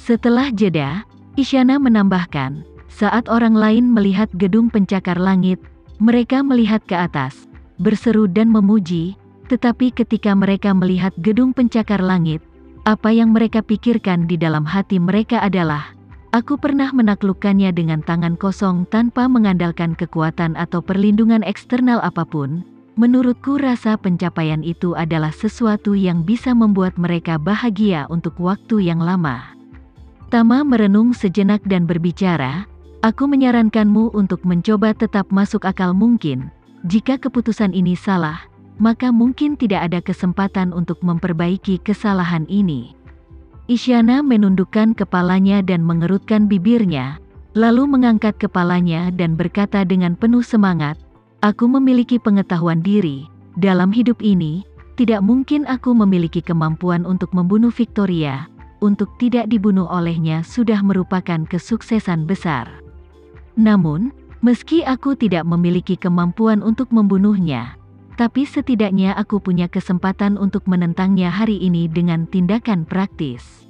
Setelah jeda, Isyana menambahkan, saat orang lain melihat gedung pencakar langit, mereka melihat ke atas, berseru dan memuji, tetapi ketika mereka melihat gedung pencakar langit, apa yang mereka pikirkan di dalam hati mereka adalah, aku pernah menaklukkannya dengan tangan kosong tanpa mengandalkan kekuatan atau perlindungan eksternal apapun. Menurutku rasa pencapaian itu adalah sesuatu yang bisa membuat mereka bahagia untuk waktu yang lama. Tama merenung sejenak dan berbicara, aku menyarankanmu untuk mencoba tetap masuk akal mungkin. Jika keputusan ini salah, maka mungkin tidak ada kesempatan untuk memperbaiki kesalahan ini. Isyana menundukkan kepalanya dan mengerutkan bibirnya, lalu mengangkat kepalanya dan berkata dengan penuh semangat, aku memiliki pengetahuan diri, dalam hidup ini, tidak mungkin aku memiliki kemampuan untuk membunuh Victoria, untuk tidak dibunuh olehnya sudah merupakan kesuksesan besar. Namun, meski aku tidak memiliki kemampuan untuk membunuhnya, tapi setidaknya aku punya kesempatan untuk menentangnya hari ini dengan tindakan praktis.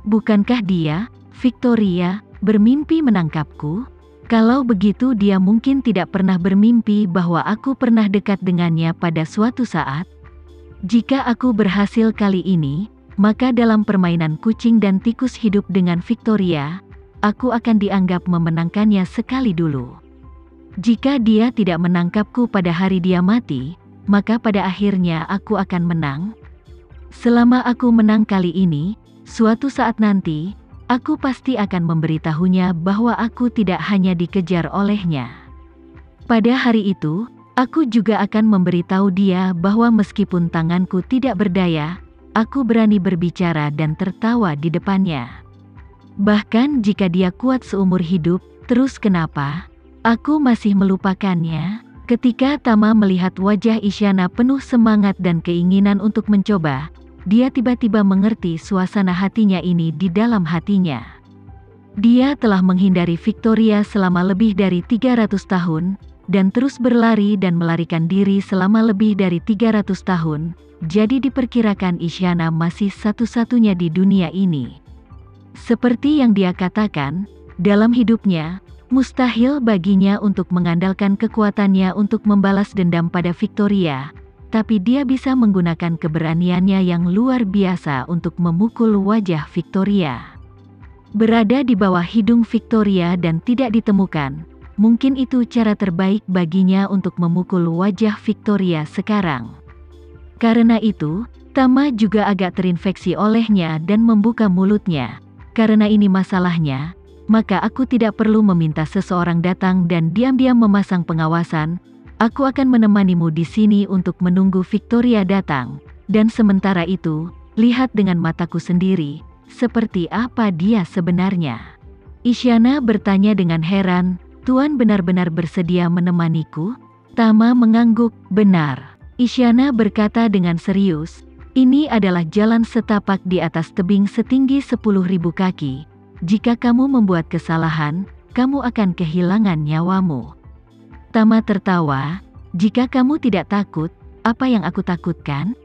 Bukankah dia, Victoria, bermimpi menangkapku? Kalau begitu dia mungkin tidak pernah bermimpi bahwa aku pernah dekat dengannya pada suatu saat. Jika aku berhasil kali ini, maka dalam permainan kucing dan tikus hidup dengan Victoria, aku akan dianggap memenangkannya sekali dulu. Jika dia tidak menangkapku pada hari dia mati, maka pada akhirnya aku akan menang. Selama aku menang kali ini, suatu saat nanti, aku pasti akan memberitahunya bahwa aku tidak hanya dikejar olehnya. Pada hari itu, aku juga akan memberitahu dia bahwa meskipun tanganku tidak berdaya, aku berani berbicara dan tertawa di depannya. Bahkan jika dia kuat seumur hidup, terus kenapa? Aku masih melupakannya. Ketika Tama melihat wajah Isyana penuh semangat dan keinginan untuk mencoba, dia tiba-tiba mengerti suasana hatinya ini di dalam hatinya. Dia telah menghindari Victoria selama lebih dari 300 tahun, dan terus berlari dan melarikan diri selama lebih dari 300 tahun, jadi diperkirakan Isyana masih satu-satunya di dunia ini. Seperti yang dia katakan, dalam hidupnya, mustahil baginya untuk mengandalkan kekuatannya untuk membalas dendam pada Victoria, tapi dia bisa menggunakan keberaniannya yang luar biasa untuk memukul wajah Victoria. Berada di bawah hidung Victoria dan tidak ditemukan, mungkin itu cara terbaik baginya untuk memukul wajah Victoria sekarang. Karena itu, Tama juga agak terinfeksi olehnya dan membuka mulutnya. Karena ini masalahnya, maka aku tidak perlu meminta seseorang datang dan diam-diam memasang pengawasan. Aku akan menemanimu di sini untuk menunggu Victoria datang, dan sementara itu, lihat dengan mataku sendiri, seperti apa dia sebenarnya. Isyana bertanya dengan heran, Tuan benar-benar bersedia menemaniku? Tama mengangguk, benar. Isyana berkata dengan serius, ini adalah jalan setapak di atas tebing setinggi 10.000 kaki. Jika kamu membuat kesalahan, kamu akan kehilangan nyawamu. Tama tertawa, jika kamu tidak takut, apa yang aku takutkan?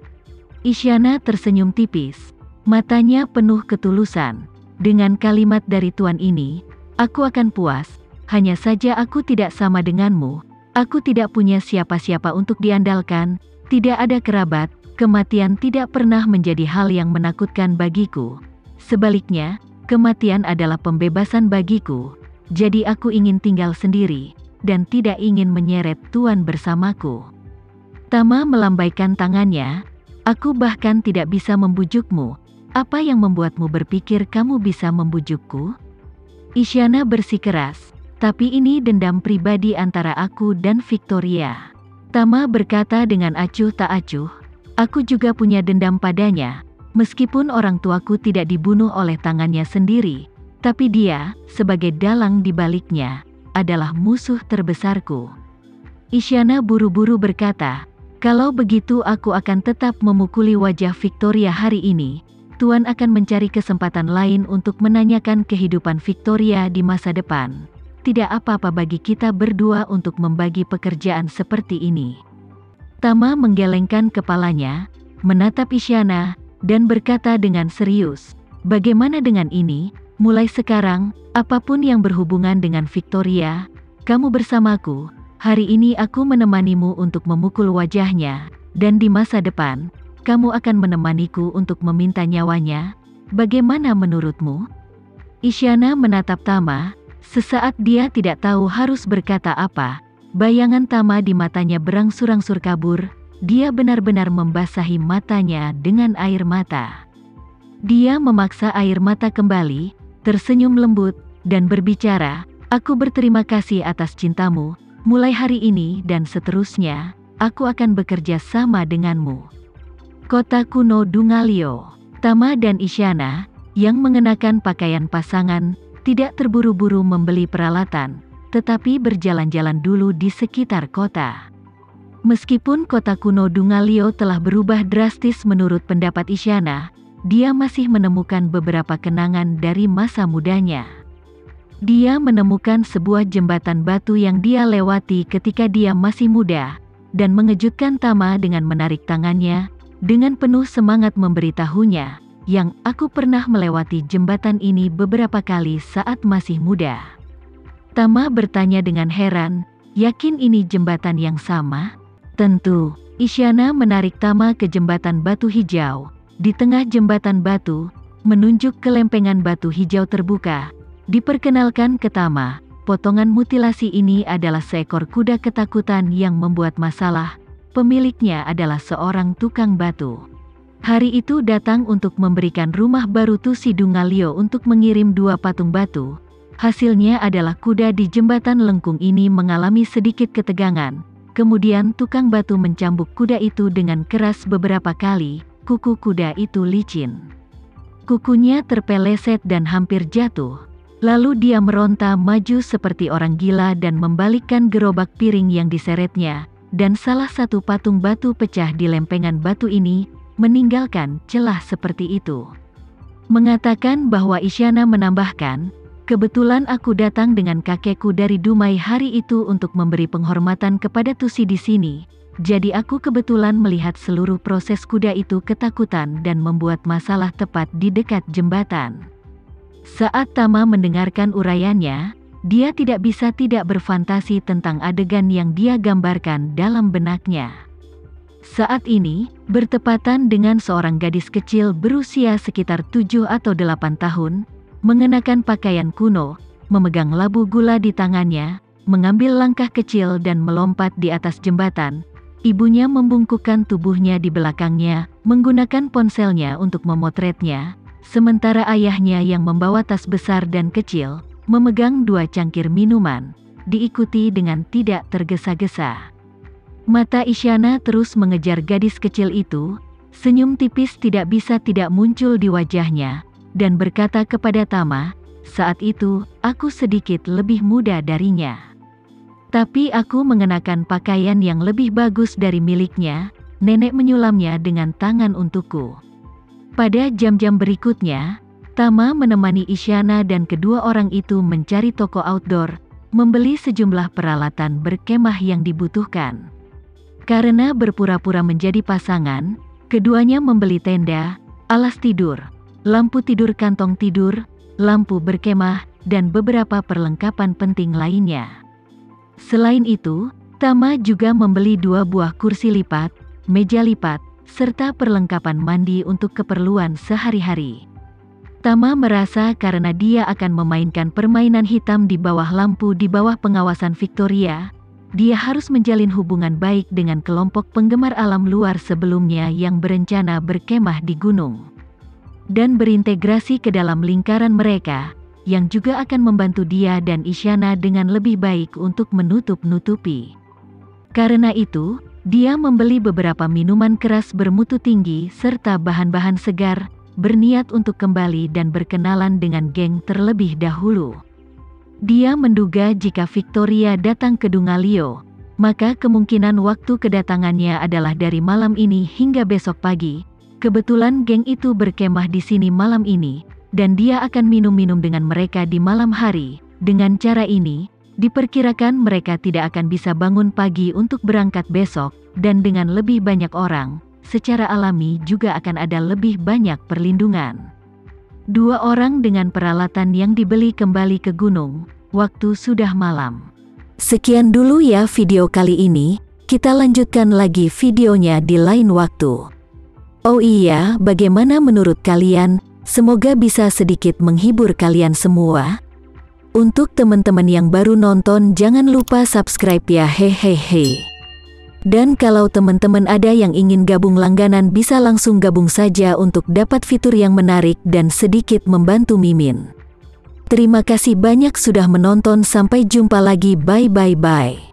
Isyana tersenyum tipis, matanya penuh ketulusan. Dengan kalimat dari Tuan ini, aku akan puas, hanya saja aku tidak sama denganmu, aku tidak punya siapa-siapa untuk diandalkan, tidak ada kerabat, kematian tidak pernah menjadi hal yang menakutkan bagiku. Sebaliknya, kematian adalah pembebasan bagiku, jadi aku ingin tinggal sendiri, dan tidak ingin menyeret Tuan bersamaku. Tama melambaikan tangannya, aku bahkan tidak bisa membujukmu. Apa yang membuatmu berpikir kamu bisa membujukku? Isyana bersikeras, tapi ini dendam pribadi antara aku dan Victoria. Tama berkata dengan acuh tak acuh, aku juga punya dendam padanya, meskipun orang tuaku tidak dibunuh oleh tangannya sendiri, tapi dia, sebagai dalang di baliknya, adalah musuh terbesarku. Isyana buru-buru berkata, kalau begitu aku akan tetap memukuli wajah Victoria hari ini. Tuan akan mencari kesempatan lain untuk menanyakan kehidupan Victoria di masa depan. Tidak apa-apa bagi kita berdua untuk membagi pekerjaan seperti ini. Tama menggelengkan kepalanya, menatap Isyana, dan berkata dengan serius, Bagaimana dengan ini? Mulai sekarang, apapun yang berhubungan dengan Victoria, kamu bersamaku. Hari ini aku menemanimu untuk memukul wajahnya, dan di masa depan, kamu akan menemaniku untuk meminta nyawanya. Bagaimana menurutmu?" Isyana menatap Tama. Sesaat dia tidak tahu harus berkata apa. Bayangan Tama di matanya berangsur-angsur kabur. Dia benar-benar membasahi matanya dengan air mata. Dia memaksa air mata kembali, tersenyum lembut, dan berbicara, "Aku berterima kasih atas cintamu. Mulai hari ini dan seterusnya, aku akan bekerja sama denganmu." Kota kuno Dungalio. Tama dan Isyana, yang mengenakan pakaian pasangan, tidak terburu-buru membeli peralatan, tetapi berjalan-jalan dulu di sekitar kota. Meskipun kota kuno Dungalio telah berubah drastis menurut pendapat Isyana, dia masih menemukan beberapa kenangan dari masa mudanya. Dia menemukan sebuah jembatan batu yang dia lewati ketika dia masih muda, dan mengejutkan Tama dengan menarik tangannya, dengan penuh semangat memberitahunya, "Yang aku pernah melewati jembatan ini beberapa kali saat masih muda." Tama bertanya dengan heran, "Yakin ini jembatan yang sama?" "Tentu." Isyana menarik Tama ke jembatan batu hijau. Di tengah jembatan batu, menunjuk ke lempengan batu hijau terbuka. Diperkenalkan ke Tama, potongan mutilasi ini adalah seekor kuda ketakutan yang membuat masalah. Pemiliknya adalah seorang tukang batu. Hari itu datang untuk memberikan rumah baru Tusi Dungalio untuk mengirim 2 patung batu. Hasilnya adalah kuda di jembatan lengkung ini mengalami sedikit ketegangan. Kemudian tukang batu mencambuk kuda itu dengan keras beberapa kali. Kuku kuda itu licin. Kukunya terpeleset dan hampir jatuh. Lalu dia meronta maju seperti orang gila dan membalikkan gerobak piring yang diseretnya, dan salah satu patung batu pecah di lempengan batu ini, meninggalkan celah seperti itu. Mengatakan bahwa Isyana menambahkan, "Kebetulan aku datang dengan kakekku dari Dumai hari itu untuk memberi penghormatan kepada Tusi di sini. Jadi aku kebetulan melihat seluruh proses kuda itu ketakutan dan membuat masalah tepat di dekat jembatan." Saat Tama mendengarkan uraiannya, dia tidak bisa tidak berfantasi tentang adegan yang dia gambarkan dalam benaknya. Saat ini, bertepatan dengan seorang gadis kecil berusia sekitar 7 atau 8 tahun, mengenakan pakaian kuno, memegang labu gula di tangannya, mengambil langkah kecil dan melompat di atas jembatan. Ibunya membungkukkan tubuhnya di belakangnya, menggunakan ponselnya untuk memotretnya, sementara ayahnya yang membawa tas besar dan kecil, memegang 2 cangkir minuman, diikuti dengan tidak tergesa-gesa. Mata Isyana terus mengejar gadis kecil itu, senyum tipis tidak bisa tidak muncul di wajahnya, dan berkata kepada Tama, "Saat itu, aku sedikit lebih muda darinya. Tapi aku mengenakan pakaian yang lebih bagus dari miliknya." Nenek menyulamnya dengan tangan untukku. Pada jam-jam berikutnya, Tama menemani Isyana dan kedua orang itu mencari toko outdoor, membeli sejumlah peralatan berkemah yang dibutuhkan. Karena berpura-pura menjadi pasangan, keduanya membeli tenda, alas tidur, lampu tidur kantong tidur, lampu berkemah, dan beberapa perlengkapan penting lainnya. Selain itu, Tama juga membeli 2 buah kursi lipat, meja lipat, serta perlengkapan mandi untuk keperluan sehari-hari. Tama merasa karena dia akan memainkan permainan hitam di bawah lampu di bawah pengawasan Victoria, dia harus menjalin hubungan baik dengan kelompok penggemar alam luar sebelumnya yang berencana berkemah di gunung, dan berintegrasi ke dalam lingkaran mereka, yang juga akan membantu dia dan Isyana dengan lebih baik untuk menutup-nutupi. Karena itu, dia membeli beberapa minuman keras bermutu tinggi serta bahan-bahan segar, berniat untuk kembali dan berkenalan dengan geng terlebih dahulu. Dia menduga jika Victoria datang ke Dungalio, maka kemungkinan waktu kedatangannya adalah dari malam ini hingga besok pagi. Kebetulan geng itu berkemah di sini malam ini, dan dia akan minum-minum dengan mereka di malam hari. Dengan cara ini, diperkirakan mereka tidak akan bisa bangun pagi untuk berangkat besok, dan dengan lebih banyak orang, secara alami juga akan ada lebih banyak perlindungan. 2 orang dengan peralatan yang dibeli kembali ke gunung. Waktu sudah malam. Sekian dulu ya video kali ini. Kita lanjutkan lagi videonya di lain waktu. Oh iya, bagaimana menurut kalian? Semoga bisa sedikit menghibur kalian semua. Untuk teman-teman yang baru nonton, jangan lupa subscribe ya, hehehe. Dan kalau teman-teman ada yang ingin gabung langganan, bisa langsung gabung saja untuk dapat fitur yang menarik dan sedikit membantu Mimin. Terima kasih banyak sudah menonton, sampai jumpa lagi, bye bye bye.